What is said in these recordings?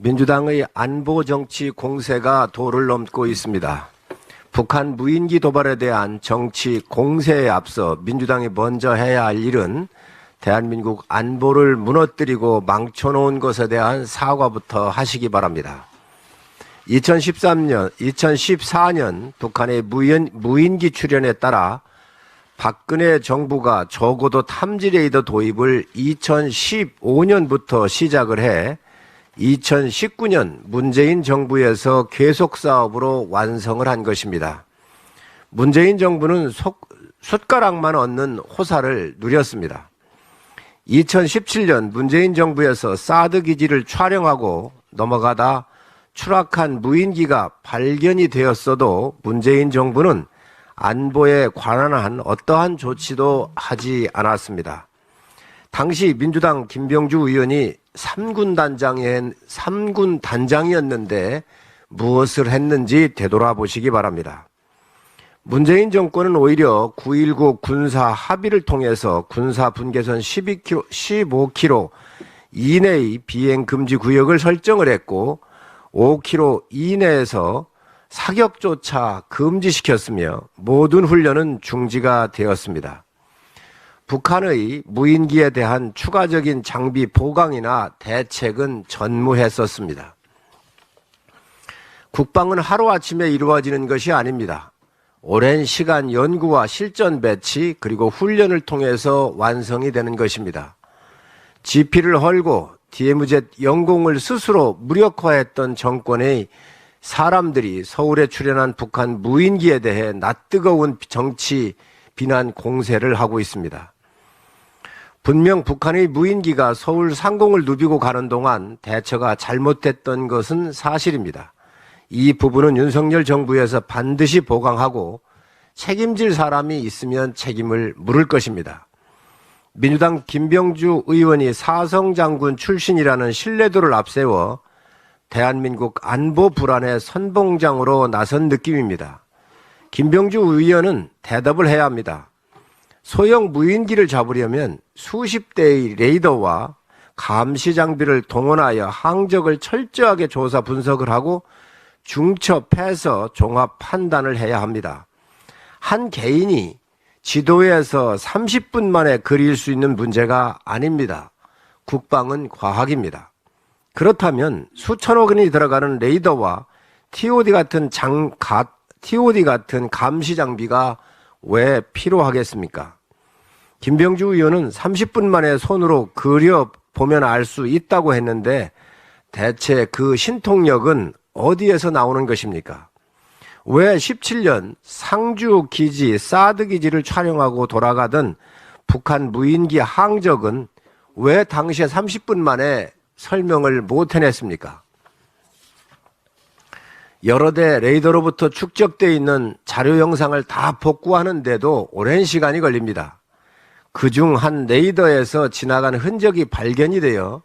민주당의 안보정치 공세가 도를 넘고 있습니다. 북한 무인기 도발에 대한 정치 공세에 앞서 민주당이 먼저 해야 할 일은 대한민국 안보를 무너뜨리고 망쳐놓은 것에 대한 사과부터 하시기 바랍니다. 2014년 북한의 무인기 출현에 따라 박근혜 정부가 적어도 탐지레이더 도입을 2015년부터 시작을 해 2019년 문재인 정부에서 계속 사업으로 완성을 한 것입니다. 문재인 정부는 숟가락만 얻는 호사를 누렸습니다. 2017년 문재인 정부에서 사드 기지를 촬영하고 넘어가다 추락한 무인기가 발견이 되었어도 문재인 정부는 안보에 관한 어떠한 조치도 하지 않았습니다. 당시 민주당 김병주 의원이 3군 단장이었는데 무엇을 했는지 되돌아보시기 바랍니다. 문재인 정권은 오히려 9.19 군사 합의를 통해서 군사 분계선 15km 이내의 비행 금지 구역을 설정을 했고 5km 이내에서 사격조차 금지시켰으며 모든 훈련은 중지가 되었습니다. 북한의 무인기에 대한 추가적인 장비 보강이나 대책은 전무했었습니다. 국방은 하루아침에 이루어지는 것이 아닙니다. 오랜 시간 연구와 실전 배치 그리고 훈련을 통해서 완성이 되는 것입니다. 지피를 헐고 DMZ 영공을 스스로 무력화했던 정권의 사람들이 서울에 출현한 북한 무인기에 대해 낯뜨거운 정치 비난 공세를 하고 있습니다. 분명 북한의 무인기가 서울 상공을 누비고 가는 동안 대처가 잘못됐던 것은 사실입니다. 이 부분은 윤석열 정부에서 반드시 보강하고 책임질 사람이 있으면 책임을 물을 것입니다. 민주당 김병주 의원이 사성장군 출신이라는 신뢰도를 앞세워 대한민국 안보 불안의 선봉장으로 나선 느낌입니다. 김병주 의원은 대답을 해야 합니다. 소형 무인기를 잡으려면 수십 대의 레이더와 감시 장비를 동원하여 항적을 철저하게 조사 분석을 하고 중첩해서 종합 판단을 해야 합니다. 한 개인이 지도에서 30분 만에 그릴 수 있는 문제가 아닙니다. 국방은 과학입니다. 그렇다면 수천억 원이 들어가는 레이더와 TOD 같은 감시 장비가 왜 필요하겠습니까? 김병주 의원은 30분 만에 손으로 그려보면 알 수 있다고 했는데 대체 그 신통력은 어디에서 나오는 것입니까? 왜 17년 상주 기지, 사드 기지를 촬영하고 돌아가던 북한 무인기 항적은 왜 당시에 30분 만에 설명을 못 해냈습니까? 여러 대 레이더로부터 축적되어 있는 자료 영상을 다 복구하는데도 오랜 시간이 걸립니다. 그중 한 레이더에서 지나간 흔적이 발견이 되어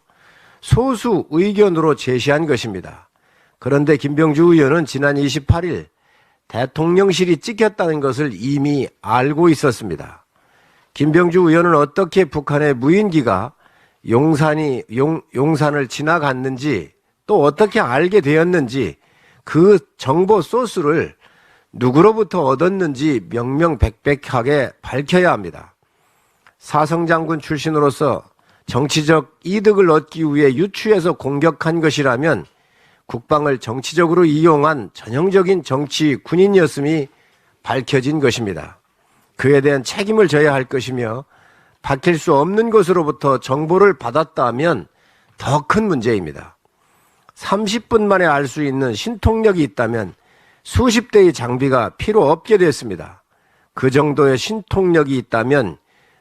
소수 의견으로 제시한 것입니다. 그런데 김병주 의원은 지난 28일 대통령실이 찍혔다는 것을 이미 알고 있었습니다. 김병주 의원은 어떻게 북한의 무인기가 용산을 지나갔는지 또 어떻게 알게 되었는지 그 정보 소스를 누구로부터 얻었는지 명명백백하게 밝혀야 합니다. 사성장군 출신으로서 정치적 이득을 얻기 위해 유추해서 공격한 것이라면 국방을 정치적으로 이용한 전형적인 정치 군인이었음이 밝혀진 것입니다. 그에 대한 책임을 져야 할 것이며 밝힐 수 없는 것으로부터 정보를 받았다면 더 큰 문제입니다. 30분 만에 알 수 있는 신통력이 있다면 수십 대의 장비가 필요 없게 됐습니다. 그 정도의 신통력이 있다면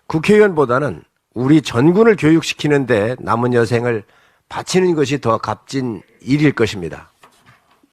국회의원보다는 우리 전군을 교육시키는데 남은 여생을 바치는 것이 더 값진 일일 것입니다.